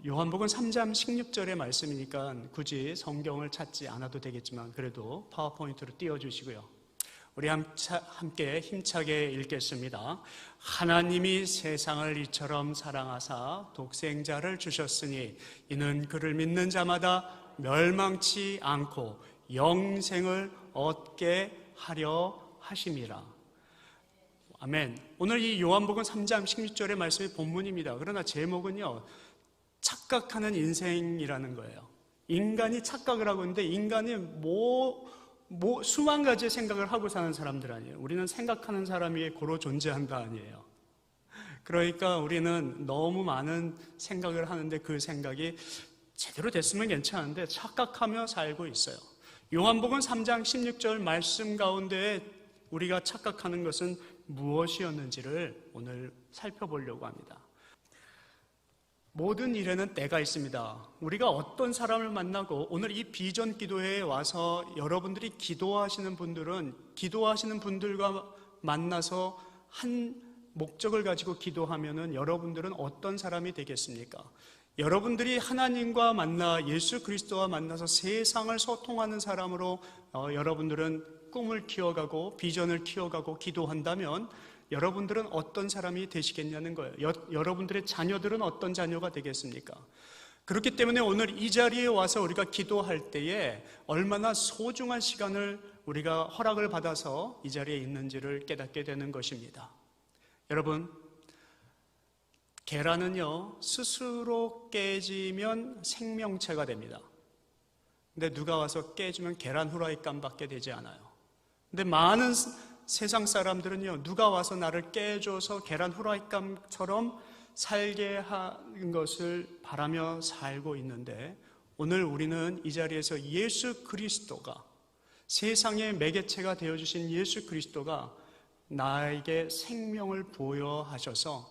요한복음 3장 16절의 말씀이니까 굳이 성경을 찾지 않아도 되겠지만 그래도 파워포인트로 띄워주시고요. 우리 함께 힘차게 읽겠습니다. 하나님이 세상을 이처럼 사랑하사 독생자를 주셨으니 이는 그를 믿는 자마다 멸망치 않고 영생을 얻게 하려 하심이라. 아멘. 오늘 이 요한복음 3장 16절의 말씀이 본문입니다. 그러나 제목은요, 착각하는 인생이라는 거예요. 인간이 착각을 하고 있는데 인간이 수만 가지의 생각을 하고 사는 사람들 아니에요. 우리는 생각하는 사람이 고로 존재한다 아니에요. 그러니까 우리는 너무 많은 생각을 하는데 그 생각이 제대로 됐으면 괜찮은데 착각하며 살고 있어요. 요한복음 3장 16절 말씀 가운데 우리가 착각하는 것은 무엇이었는지를 오늘 살펴보려고 합니다. 모든 일에는 때가 있습니다. 우리가 어떤 사람을 만나고 오늘 이 비전 기도회에 와서 여러분들이 기도하시는 분들과 만나서 한 목적을 가지고 기도하면은 여러분들은 어떤 사람이 되겠습니까? 여러분들이 하나님과 만나 예수 그리스도와 만나서 세상을 소통하는 사람으로 여러분들은 꿈을 키워가고 비전을 키워가고 기도한다면 여러분들은 어떤 사람이 되시겠냐는 거예요. 여러분들의 자녀들은 어떤 자녀가 되겠습니까? 그렇기 때문에 오늘 이 자리에 와서 우리가 기도할 때에 얼마나 소중한 시간을 우리가 허락을 받아서 이 자리에 있는지를 깨닫게 되는 것입니다. 여러분, 계란은요 스스로 깨지면 생명체가 됩니다. 근데 누가 와서 깨주면 계란 후라이감밖에 되지 않아요. 근데 많은 세상 사람들은요, 누가 와서 나를 깨줘서 계란 후라이감처럼 살게 하는 것을 바라며 살고 있는데, 오늘 우리는 이 자리에서 예수 그리스도가, 세상의 매개체가 되어주신 예수 그리스도가 나에게 생명을 부여하셔서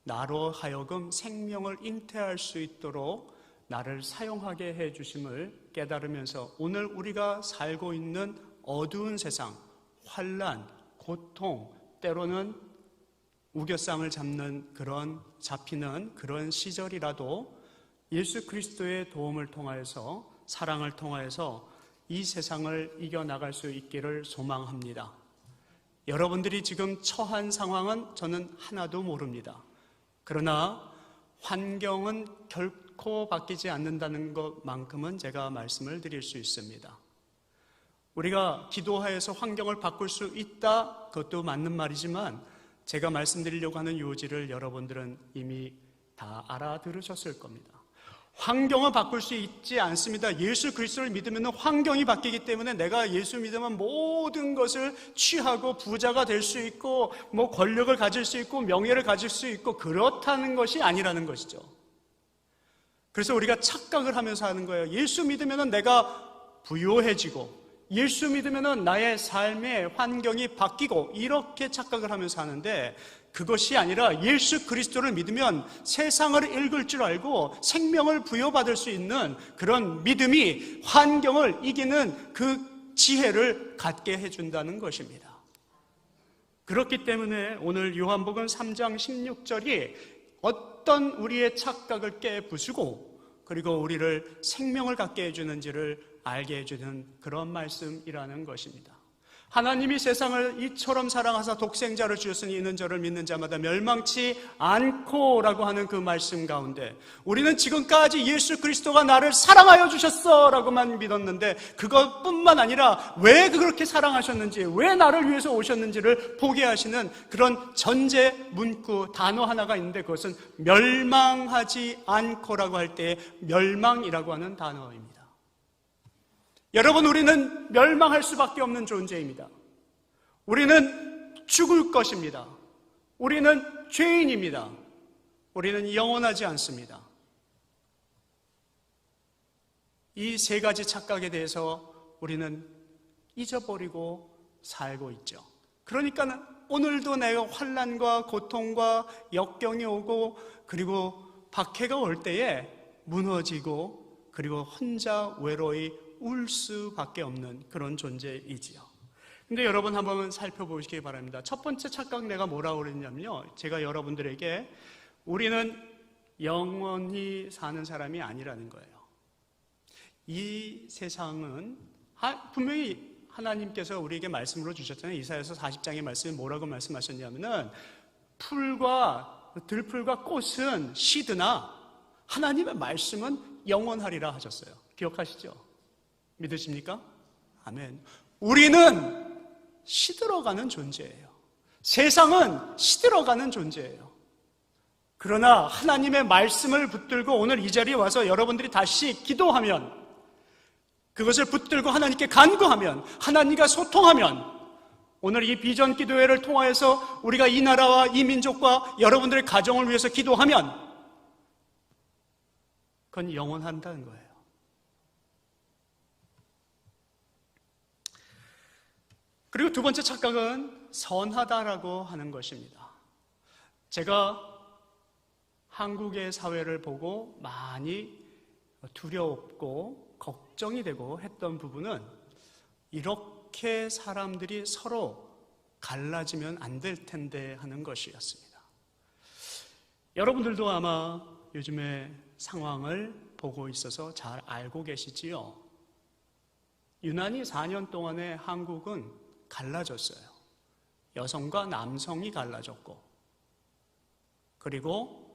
나로 하여금 생명을 잉태할 수 있도록 나를 사용하게 해주심을 깨달으면서 오늘 우리가 살고 있는 어두운 세상, 환난, 고통, 때로는 우겨쌈을 잡히는 그런 시절이라도 예수 그리스도의 도움을 통하여서, 사랑을 통하여서 이 세상을 이겨나갈 수 있기를 소망합니다. 여러분들이 지금 처한 상황은 저는 하나도 모릅니다. 그러나 환경은 결코 바뀌지 않는다는 것만큼은 제가 말씀을 드릴 수 있습니다. 우리가 기도하여서 환경을 바꿀 수 있다, 그것도 맞는 말이지만 제가 말씀드리려고 하는 요지를 여러분들은 이미 다 알아들으셨을 겁니다. 환경을 바꿀 수 있지 않습니다. 예수 그리스도를 믿으면 환경이 바뀌기 때문에 내가 예수 믿으면 모든 것을 취하고 부자가 될 수 있고 권력을 가질 수 있고 명예를 가질 수 있고 그렇다는 것이 아니라는 것이죠. 그래서 우리가 착각을 하면서 하는 거예요. 예수 믿으면 내가 부유해지고 예수 믿으면 나의 삶의 환경이 바뀌고 이렇게 착각을 하면서 하는데, 그것이 아니라 예수 그리스도를 믿으면 세상을 읽을 줄 알고 생명을 부여받을 수 있는 그런 믿음이 환경을 이기는 그 지혜를 갖게 해준다는 것입니다. 그렇기 때문에 오늘 요한복음 3장 16절이 어떤 우리의 착각을 깨부수고 그리고 우리를 생명을 갖게 해주는지를 알게 해주는 그런 말씀이라는 것입니다. 하나님이 세상을 이처럼 사랑하사 독생자를 주셨으니 이는 저를 믿는 자마다 멸망치 않고 라고 하는 그 말씀 가운데 우리는 지금까지 예수 그리스도가 나를 사랑하여 주셨어 라고만 믿었는데, 그것뿐만 아니라 왜 그렇게 사랑하셨는지, 왜 나를 위해서 오셨는지를 보게 하시는 그런 전제 문구 단어 하나가 있는데, 그것은 멸망하지 않고라고 할 때 멸망이라고 하는 단어입니다. 여러분, 우리는 멸망할 수밖에 없는 존재입니다. 우리는 죽을 것입니다. 우리는 죄인입니다. 우리는 영원하지 않습니다. 이 세 가지 착각에 대해서 우리는 잊어버리고 살고 있죠. 그러니까 오늘도 내가 환난과 고통과 역경이 오고 그리고 박해가 올 때에 무너지고 그리고 혼자 외로이 울 수밖에 없는 그런 존재이지요. 근데 여러분 한번 살펴보시기 바랍니다. 첫 번째 착각 내가 뭐라고 그랬냐면요, 제가 여러분들에게 우리는 영원히 사는 사람이 아니라는 거예요. 이 세상은 분명히 하나님께서 우리에게 말씀으로 주셨잖아요. 이사야서 40장의 말씀에 뭐라고 말씀하셨냐면은 들풀과 꽃은 시드나 하나님의 말씀은 영원하리라 하셨어요. 기억하시죠? 믿으십니까? 아멘. 우리는 시들어가는 존재예요. 세상은 시들어가는 존재예요. 그러나 하나님의 말씀을 붙들고 오늘 이 자리에 와서 여러분들이 다시 기도하면, 그것을 붙들고 하나님께 간구하면, 하나님과 소통하면, 오늘 이 비전 기도회를 통하여서 우리가 이 나라와 이 민족과 여러분들의 가정을 위해서 기도하면 그건 영원한다는 거예요. 그리고 두 번째 착각은 선하다라고 하는 것입니다. 제가 한국의 사회를 보고 많이 두려웠고 걱정이 되고 했던 부분은 이렇게 사람들이 서로 갈라지면 안 될 텐데 하는 것이었습니다. 여러분들도 아마 요즘에 상황을 보고 있어서 잘 알고 계시지요. 유난히 4년 동안에 한국은 갈라졌어요. 여성과 남성이 갈라졌고, 그리고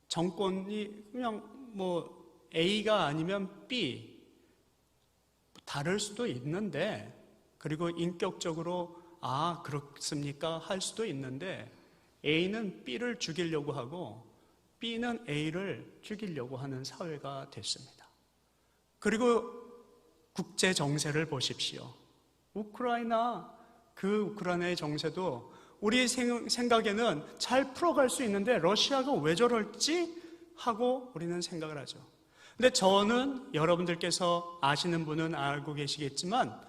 정권이 그냥 A가 아니면 B, 다를 수도 있는데, 그리고 인격적으로 그렇습니까? 할 수도 있는데, A는 B를 죽이려고 하고 B는 A를 죽이려고 하는 사회가 됐습니다. 그리고 국제 정세를 보십시오. 우크라이나의 정세도 우리 생각에는 잘 풀어갈 수 있는데 러시아가 왜 저럴지 하고 우리는 생각을 하죠. 근데 저는 여러분들께서 아시는 분은 알고 계시겠지만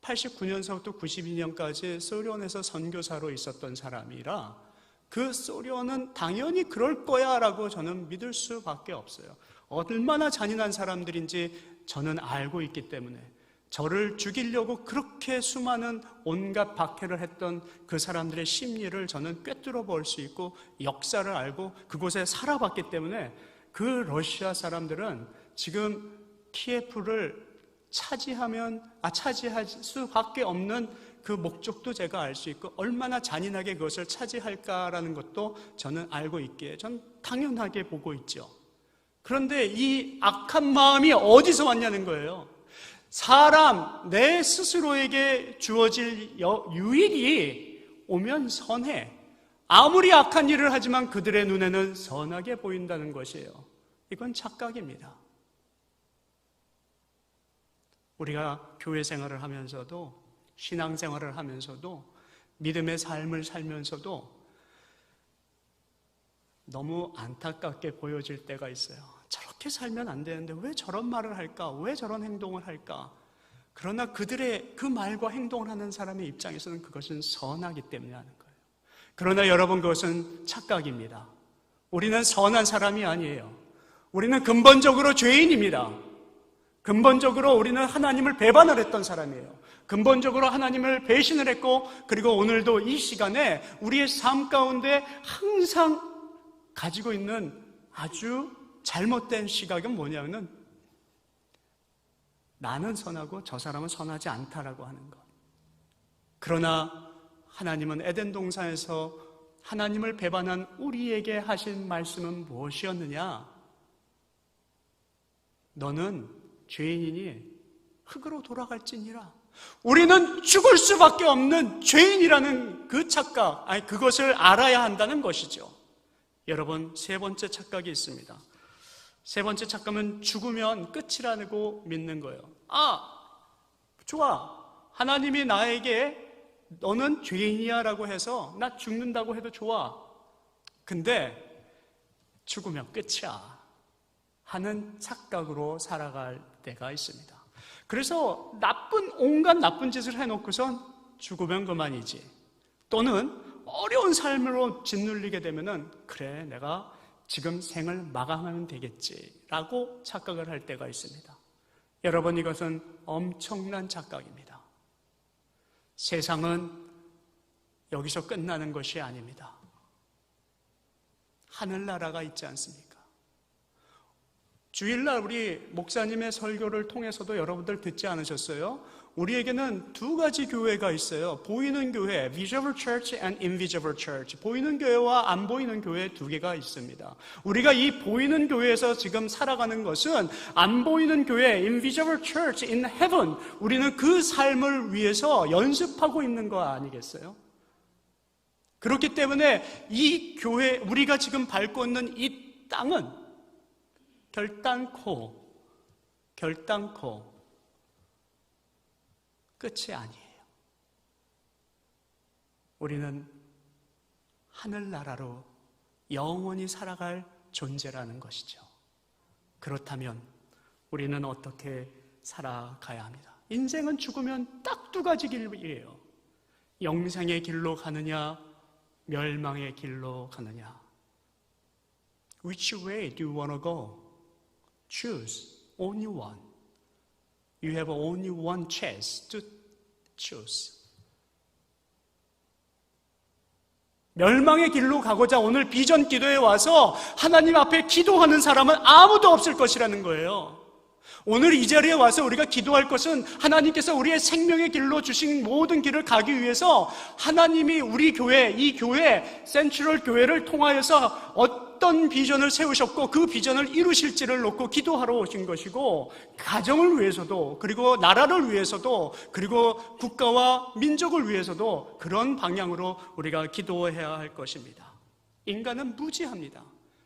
89년서부터 92년까지 소련에서 선교사로 있었던 사람이라 그 소련은 당연히 그럴 거야 라고 저는 믿을 수밖에 없어요. 얼마나 잔인한 사람들인지 저는 알고 있기 때문에, 저를 죽이려고 그렇게 수많은 온갖 박해를 했던 그 사람들의 심리를 저는 꿰뚫어 볼 수 있고 역사를 알고 그곳에 살아봤기 때문에 그 러시아 사람들은 지금 키예프를 차지할 수밖에 없는 그 목적도 제가 알 수 있고 얼마나 잔인하게 그것을 차지할까라는 것도 저는 알고 있기에 전 당연하게 보고 있죠. 그런데 이 악한 마음이 어디서 왔냐는 거예요. 내 스스로에게 주어질 유익이 오면 선해. 아무리 악한 일을 하지만 그들의 눈에는 선하게 보인다는 것이에요. 이건 착각입니다. 우리가 교회 생활을 하면서도, 신앙생활을 하면서도, 믿음의 삶을 살면서도 너무 안타깝게 보여질 때가 있어요. 저렇게 살면 안 되는데 왜 저런 말을 할까? 왜 저런 행동을 할까? 그러나 그들의 그 말과 행동을 하는 사람의 입장에서는 그것은 선하기 때문에 하는 거예요. 그러나 여러분, 그것은 착각입니다. 우리는 선한 사람이 아니에요. 우리는 근본적으로 죄인입니다. 근본적으로 우리는 하나님을 배반을 했던 사람이에요. 근본적으로 하나님을 배신을 했고, 그리고 오늘도 이 시간에 우리의 삶 가운데 항상 가지고 있는 아주 잘못된 시각은 뭐냐면 나는 선하고 저 사람은 선하지 않다라고 하는 것. 그러나 하나님은 에덴 동산에서 하나님을 배반한 우리에게 하신 말씀은 무엇이었느냐? 너는 죄인이니 흙으로 돌아갈지니라. 우리는 죽을 수밖에 없는 죄인이라는 그 착각, 그것을 알아야 한다는 것이죠. 여러분, 세 번째 착각이 있습니다. 세 번째 착각은 죽으면 끝이라고 믿는 거예요. 좋아. 하나님이 나에게 너는 죄인이야 라고 해서 나 죽는다고 해도 좋아. 근데 죽으면 끝이야 하는 착각으로 살아갈 때가 있습니다. 그래서 온갖 나쁜 짓을 해놓고선 죽으면 그만이지, 또는 어려운 삶으로 짓눌리게 되면은 그래, 내가 지금 생을 마감하면 되겠지라고 착각을 할 때가 있습니다. 여러분, 이것은 엄청난 착각입니다. 세상은 여기서 끝나는 것이 아닙니다. 하늘나라가 있지 않습니까? 주일날 우리 목사님의 설교를 통해서도 여러분들 듣지 않으셨어요? 우리에게는 두 가지 교회가 있어요. 보이는 교회, visible church and invisible church. 보이는 교회와 안 보이는 교회 두 개가 있습니다. 우리가 이 보이는 교회에서 지금 살아가는 것은 안 보이는 교회, invisible church in heaven. 우리는 그 삶을 위해서 연습하고 있는 거 아니겠어요? 그렇기 때문에 이 교회, 우리가 지금 밟고 있는 이 땅은 결단코 끝이 아니에요. 우리는 하늘나라로 영원히 살아갈 존재라는 것이죠. 그렇다면 우리는 어떻게 살아가야 합니다? 인생은 죽으면 딱 두 가지 길이에요. 영생의 길로 가느냐, 멸망의 길로 가느냐. Which way do you want to go? Choose only one. You have only one chance to choose. 멸망의 길로 가고자 오늘 비전 기도에 와서 하나님 앞에 기도하는 사람은 아무도 없을 것이라는 거예요. 오늘 이 자리에 와서 우리가 기도할 것은 하나님께서 우리의 생명의 길로 주신 모든 길을 가기 위해서 하나님이 우리 교회, 이 교회, 센트럴 교회를 통하여서 어떤 비전을 세우셨고 그 비전을 이루실지를 놓고 기도하러 오신 것이고, 가정을 위해서도, 그리고 나라를 위해서도, 그리고 국가와 민족을 위해서도 그런 방향으로 우리가 기도해야 할 것입니다. 인간은 무지합니다.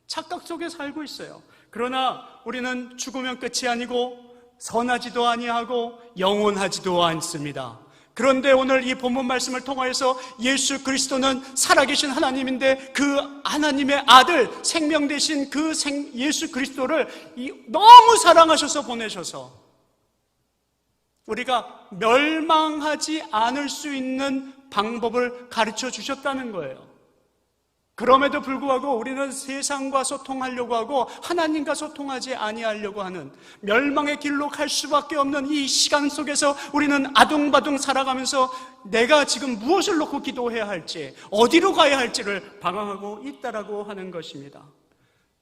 착각 속에 살고 있어요. 그러나 우리는 죽으면 끝이 아니고 선하지도 아니하고 영원하지도 않습니다. 그런데 오늘 이 본문 말씀을 통하여서 예수 그리스도는 살아계신 하나님인데 그 하나님의 아들, 생명 되신 그 예수 그리스도를 너무 사랑하셔서 보내셔서 우리가 멸망하지 않을 수 있는 방법을 가르쳐 주셨다는 거예요. 그럼에도 불구하고 우리는 세상과 소통하려고 하고 하나님과 소통하지 아니하려고 하는 멸망의 길로 갈 수밖에 없는 이 시간 속에서 우리는 아둥바둥 살아가면서 내가 지금 무엇을 놓고 기도해야 할지, 어디로 가야 할지를 방황하고 있다라고 하는 것입니다.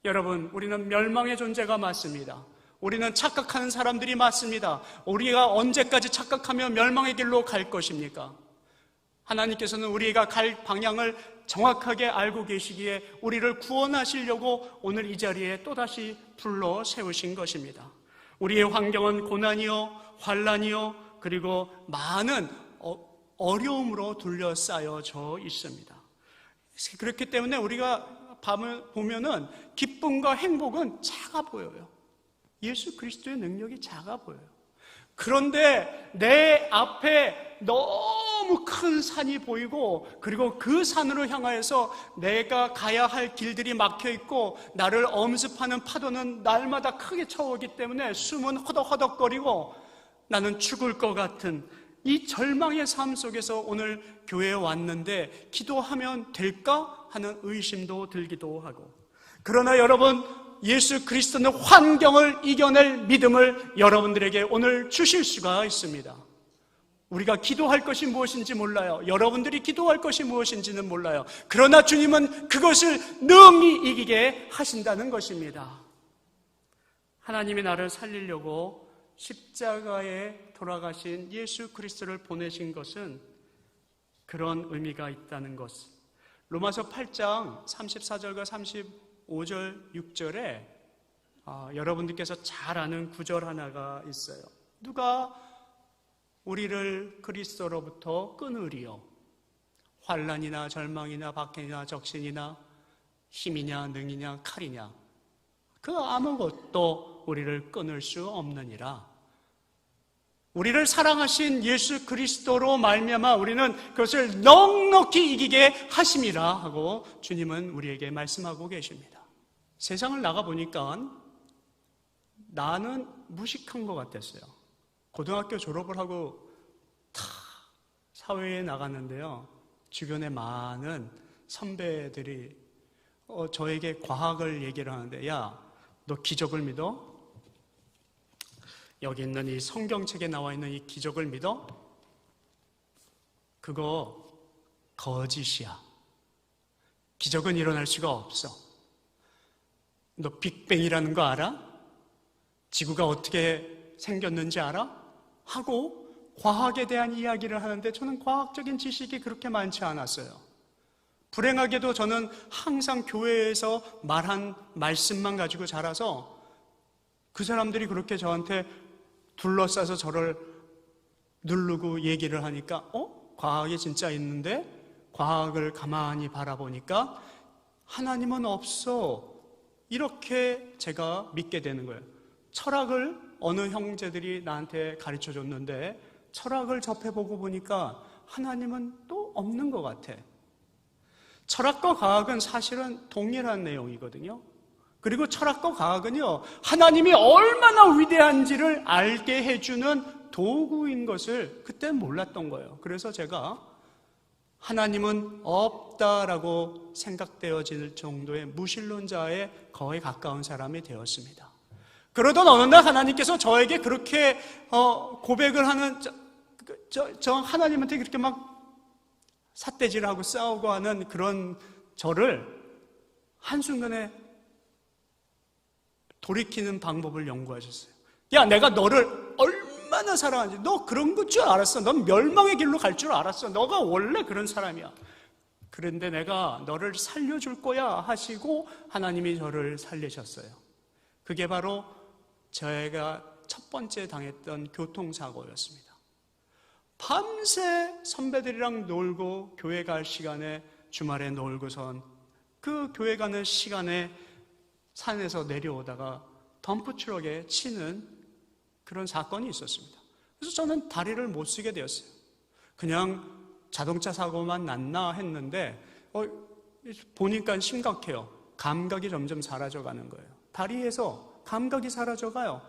여러분, 우리는 멸망의 존재가 맞습니다. 우리는 착각하는 사람들이 맞습니다. 우리가 언제까지 착각하며 멸망의 길로 갈 것입니까? 하나님께서는 우리가 갈 방향을 정확하게 알고 계시기에 우리를 구원하시려고 오늘 이 자리에 또다시 불러 세우신 것입니다. 우리의 환경은 고난이요, 환난이요, 그리고 많은 어려움으로 둘러싸여져 있습니다. 그렇기 때문에 우리가 밤을 보면은 기쁨과 행복은 작아 보여요. 예수 그리스도의 능력이 작아 보여요. 그런데 내 앞에 너무 큰 산이 보이고, 그리고 그 산으로 향하여서 내가 가야 할 길들이 막혀 있고 나를 엄습하는 파도는 날마다 크게 쳐오기 때문에 숨은 허덕허덕거리고 나는 죽을 것 같은 이 절망의 삶 속에서 오늘 교회에 왔는데 기도하면 될까 하는 의심도 들기도 하고, 그러나 여러분, 예수 그리스도는 환경을 이겨낼 믿음을 여러분들에게 오늘 주실 수가 있습니다. 우리가 기도할 것이 무엇인지 몰라요. 여러분들이 기도할 것이 무엇인지는 몰라요. 그러나 주님은 그것을 능히 이기게 하신다는 것입니다. 하나님이 나를 살리려고 십자가에 돌아가신 예수 그리스도를 보내신 것은 그런 의미가 있다는 것. 로마서 8장 34절과 35절, 6절에 여러분들께서 잘 아는 구절 하나가 있어요. 누가 우리를 그리스도로부터 끊으리요? 환난이나 절망이나 박해나 적신이나 힘이냐 능이냐 칼이냐, 그 아무것도 우리를 끊을 수 없느니라. 우리를 사랑하신 예수 그리스도로 말미암아 우리는 그것을 넉넉히 이기게 하심이라 하고 주님은 우리에게 말씀하고 계십니다. 세상을 나가보니까 나는 무식한 것 같았어요. 고등학교 졸업을 하고 다 사회에 나갔는데요, 주변에 많은 선배들이 저에게 과학을 얘기를 하는데, 야, 너 기적을 믿어? 여기 있는 이 성경책에 나와 있는 이 기적을 믿어? 그거 거짓이야. 기적은 일어날 수가 없어. 너 빅뱅이라는 거 알아? 지구가 어떻게 생겼는지 알아? 하고 과학에 대한 이야기를 하는데 저는 과학적인 지식이 그렇게 많지 않았어요. 불행하게도 저는 항상 교회에서 말한 말씀만 가지고 자라서 그 사람들이 그렇게 저한테 둘러싸서 저를 누르고 얘기를 하니까 과학이 진짜 있는데 과학을 가만히 바라보니까 하나님은 없어. 이렇게 제가 믿게 되는 거예요. 철학을 어느 형제들이 나한테 가르쳐 줬는데 철학을 접해보고 보니까 하나님은 또 없는 것 같아. 철학과 과학은 사실은 동일한 내용이거든요. 그리고 철학과 과학은요, 하나님이 얼마나 위대한지를 알게 해주는 도구인 것을 그때 몰랐던 거예요. 그래서 제가 하나님은 없다라고 생각되어질 정도의 무신론자에 거의 가까운 사람이 되었습니다. 그러던 어느 날 하나님께서 저에게 그렇게 고백을 하는 저 하나님한테 그렇게 막 삿대질하고 싸우고 하는 그런 저를 한순간에 돌이키는 방법을 연구하셨어요. 야, 내가 너를 얼마나 사랑하는지. 너 그런 것 줄 알았어. 넌 멸망의 길로 갈 줄 알았어. 너가 원래 그런 사람이야. 그런데 내가 너를 살려줄 거야 하시고 하나님이 저를 살리셨어요. 그게 바로 제가 첫 번째 당했던 교통사고였습니다. 밤새 선배들이랑 놀고 교회 갈 시간에 주말에 놀고선 그 교회 가는 시간에 산에서 내려오다가 덤프트럭에 치는 그런 사건이 있었습니다. 그래서 저는 다리를 못 쓰게 되었어요. 그냥 자동차 사고만 났나 했는데 보니까 심각해요. 감각이 점점 사라져가는 거예요. 다리에서 감각이 사라져가요.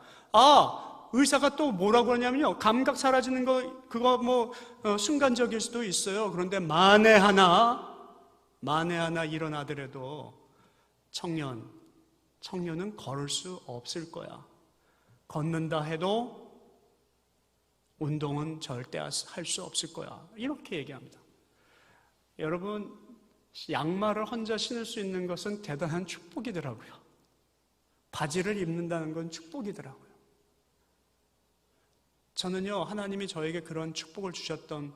의사가 또 뭐라고 하냐면요, 감각 사라지는 거 그거 순간적일 수도 있어요. 그런데 만에 하나 일어나더라도 청년은 걸을 수 없을 거야. 걷는다 해도 운동은 절대 할 수 없을 거야. 이렇게 얘기합니다. 여러분, 양말을 혼자 신을 수 있는 것은 대단한 축복이더라고요. 바지를 입는다는 건 축복이더라고요. 저는요, 하나님이 저에게 그런 축복을 주셨던,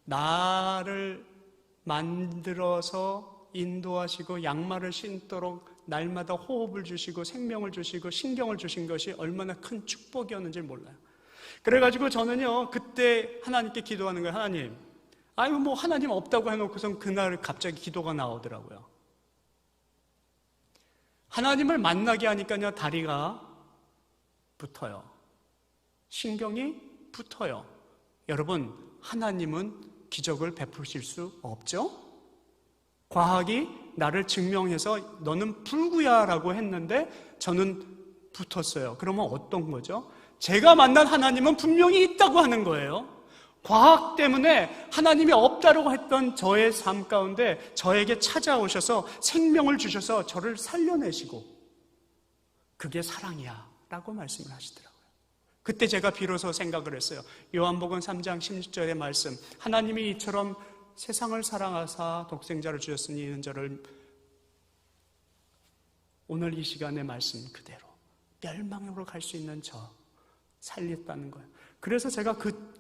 나를 만들어서 인도하시고 양말을 신도록 날마다 호흡을 주시고 생명을 주시고 신경을 주신 것이 얼마나 큰 축복이었는지 몰라요. 그래가지고 저는요, 그때 하나님께 기도하는 거예요. 하나님, 하나님 없다고 해놓고선 그날 갑자기 기도가 나오더라고요. 하나님을 만나게 하니까요, 다리가 붙어요. 신경이 붙어요. 여러분, 하나님은 기적을 베푸실 수 없죠? 과학이 나를 증명해서 너는 불구야 라고 했는데 저는 붙었어요. 그러면 어떤 거죠? 제가 만난 하나님은 분명히 있다고 하는 거예요. 과학 때문에 하나님이 없다고 했던 저의 삶 가운데 저에게 찾아오셔서 생명을 주셔서 저를 살려내시고, 그게 사랑이야 라고 말씀을 하시더라고요. 그때 제가 비로소 생각을 했어요. 요한복음 3장 16절의 말씀, 하나님이 이처럼 세상을 사랑하사 독생자를 주셨으니 이는 저를, 오늘 이 시간의 말씀 그대로 멸망으로 갈 수 있는 저 살렸다는 거예요. 그래서 제가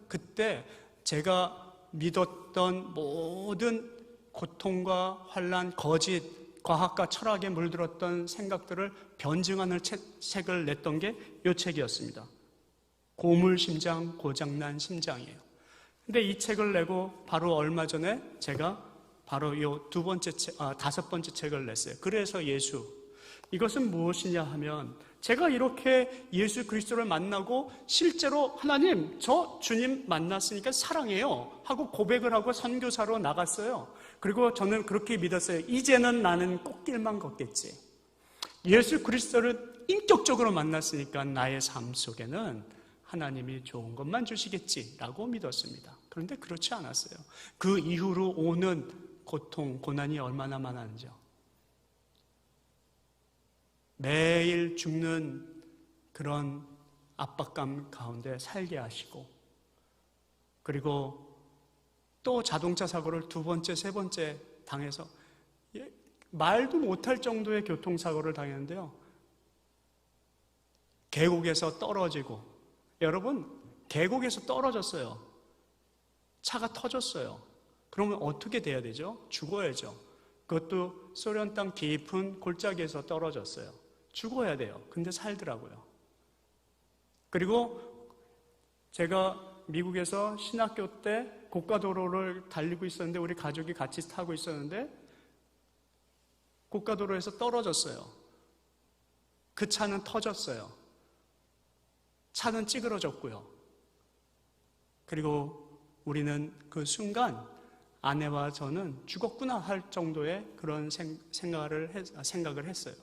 그때 제가 믿었던 모든 고통과 환난, 거짓, 과학과 철학에 물들었던 생각들을 변증하는 책을 냈던 게 이 책이었습니다. 고물심장, 고장난 심장이에요. 근데 이 책을 내고 바로 얼마 전에 제가 바로 이 다섯 번째 책을 냈어요. 그래서 예수. 이것은 무엇이냐 하면, 제가 이렇게 예수 그리스도를 만나고 실제로 하나님, 저 주님 만났으니까 사랑해요 하고 고백을 하고 선교사로 나갔어요. 그리고 저는 그렇게 믿었어요. 이제는 나는 꽃길만 걷겠지. 예수 그리스도를 인격적으로 만났으니까 나의 삶 속에는 하나님이 좋은 것만 주시겠지라고 믿었습니다. 그런데 그렇지 않았어요. 그 이후로 오는 고통, 고난이 얼마나 많았는지요. 매일 죽는 그런 압박감 가운데 살게 하시고, 그리고 또 자동차 사고를 두 번째, 세 번째 당해서 말도 못할 정도의 교통사고를 당했는데요, 계곡에서 떨어지고, 여러분 계곡에서 떨어졌어요. 차가 터졌어요. 그러면 어떻게 돼야 되죠? 죽어야죠. 그것도 소련 땅 깊은 골짜기에서 떨어졌어요. 죽어야 돼요. 근데 살더라고요. 그리고 제가 미국에서 신학교 때 고가도로를 달리고 있었는데, 우리 가족이 같이 타고 있었는데 고가도로에서 떨어졌어요. 그 차는 터졌어요. 차는 찌그러졌고요. 그리고 우리는 그 순간 아내와 저는 죽었구나 할 정도의 그런 생각을 했어요.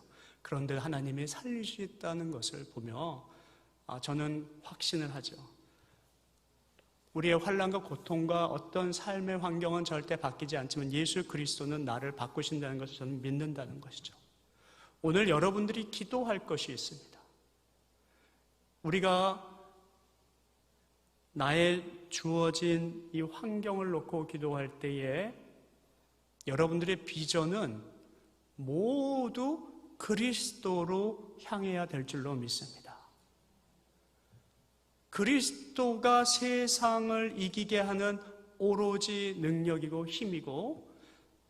그런데 하나님이 살리시겠다는 것을 보며 저는 확신을 하죠. 우리의 환난과 고통과 어떤 삶의 환경은 절대 바뀌지 않지만 예수 그리스도는 나를 바꾸신다는 것을 저는 믿는다는 것이죠. 오늘 여러분들이 기도할 것이 있습니다. 우리가 나의 주어진 이 환경을 놓고 기도할 때에 여러분들의 비전은 모두 그리스도로 향해야 될 줄로 믿습니다. 그리스도가 세상을 이기게 하는 오로지 능력이고 힘이고,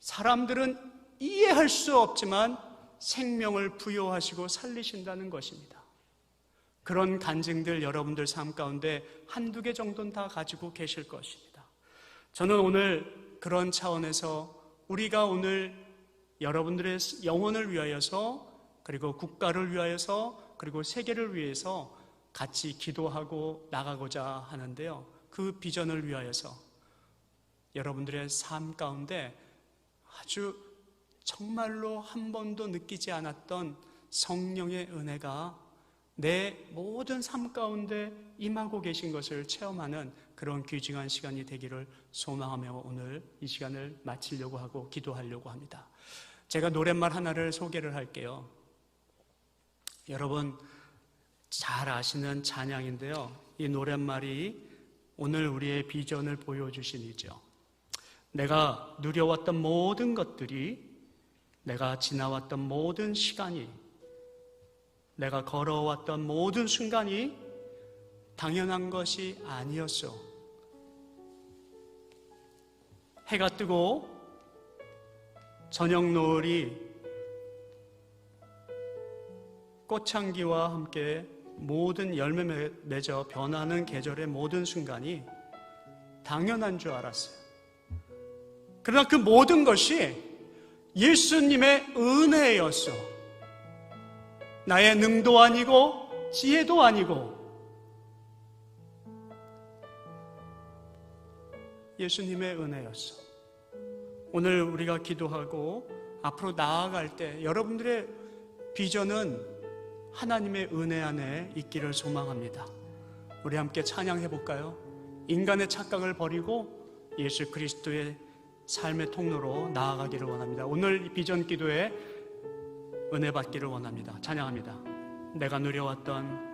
사람들은 이해할 수 없지만 생명을 부여하시고 살리신다는 것입니다. 그런 간증들 여러분들 삶 가운데 한두 개 정도는 다 가지고 계실 것입니다. 저는 오늘 그런 차원에서 우리가 오늘 여러분들의 영혼을 위하여서, 그리고 국가를 위하여서, 그리고 세계를 위해서 같이 기도하고 나가고자 하는데요. 그 비전을 위하여서 여러분들의 삶 가운데 아주 정말로 한 번도 느끼지 않았던 성령의 은혜가 내 모든 삶 가운데 임하고 계신 것을 체험하는 그런 귀중한 시간이 되기를 소망하며 오늘 이 시간을 마치려고 하고 기도하려고 합니다. 제가 노랫말 하나를 소개를 할게요. 여러분 잘 아시는 찬양인데요. 이 노랫말이 오늘 우리의 비전을 보여주시니죠. 내가 누려왔던 모든 것들이, 내가 지나왔던 모든 시간이, 내가 걸어왔던 모든 순간이 당연한 것이 아니었소. 해가 뜨고 저녁 노을이 꽃향기와 함께 모든 열매 맺어 변하는 계절의 모든 순간이 당연한 줄 알았어요. 그러나 그 모든 것이 예수님의 은혜였어. 나의 능도 아니고 지혜도 아니고 예수님의 은혜였어. 오늘 우리가 기도하고 앞으로 나아갈 때 여러분들의 비전은 하나님의 은혜 안에 있기를 소망합니다. 우리 함께 찬양해 볼까요? 인간의 착각을 버리고 예수 그리스도의 삶의 통로로 나아가기를 원합니다. 오늘 이 비전 기도에 은혜 받기를 원합니다. 찬양합니다. 내가 누려왔던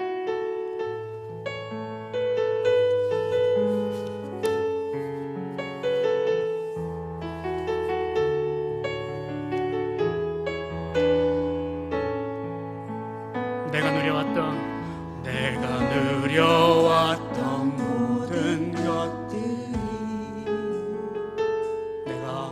모든 것들이, 내가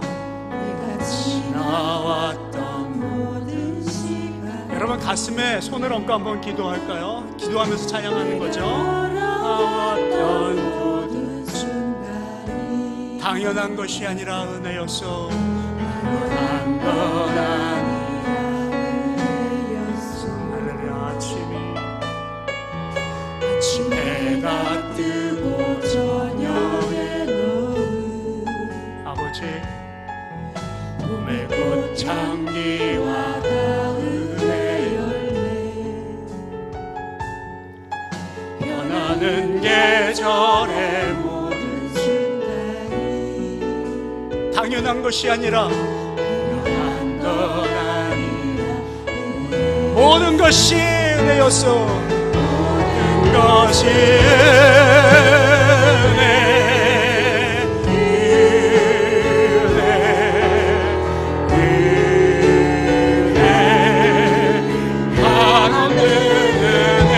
지나왔던 모든 시간. 여러분 가슴에 손을 얹고 한번 기도할까요? 기도하면서 찬양하는 거죠. 나왔던 모든 순간이 당연한 것이 아니라 은혜였어. 당연한 건 아니야. 해가 뜨고 저녁에 노을, 아버지 봄의 꽃향기와 가을의 열매, 변하는 계절의 모든 순간이 당연한 것이 아니라 당연한 건 아니라 모든 것이 은혜였어. 것이 은혜, 한없는 은혜,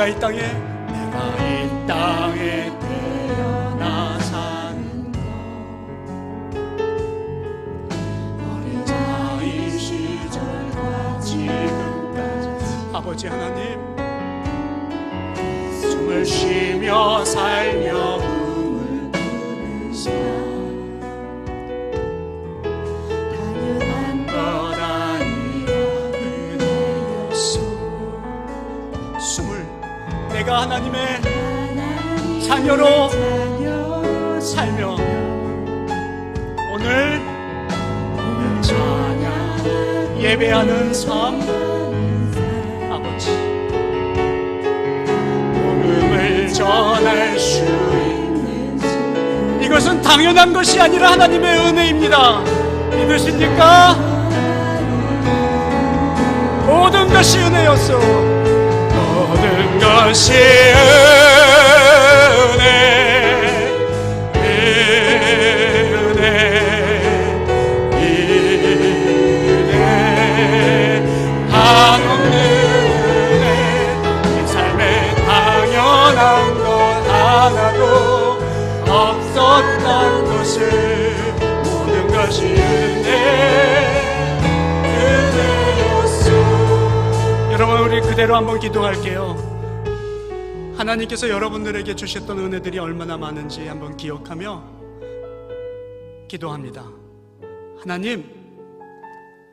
내가 이 땅에 태어나 사는 것, 어린 자의 시절과 지금까지 아버지 하나님, 숨을 쉬며 살며 꿈을 꾸는 삶 당연한 것 아니라 은혜였소. 숨을 내가 하나님의 자녀로 살며 오늘 찬양 예배하는 삶, 아버지 복음을 전할 수 있는 이것은 당연한 것이 아니라 하나님의 은혜입니다. 믿으십니까? 모든 것이 은혜였소. 모든 것이 은혜 한없는 은혜. 이 삶에 당연한 것 하나도 없었던 것을 모든 것이 은혜였소. 여러분, 우리 그대로 한번 기도할게요. 하나님께서 여러분들에게 주셨던 은혜들이 얼마나 많은지 한번 기억하며 기도합니다. 하나님,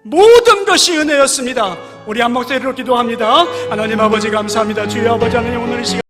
모든 것이 은혜였습니다. 우리 한 목소리로 기도합니다. 하나님 아버지 감사합니다. 주여 아버지 하나님, 오늘 이 시간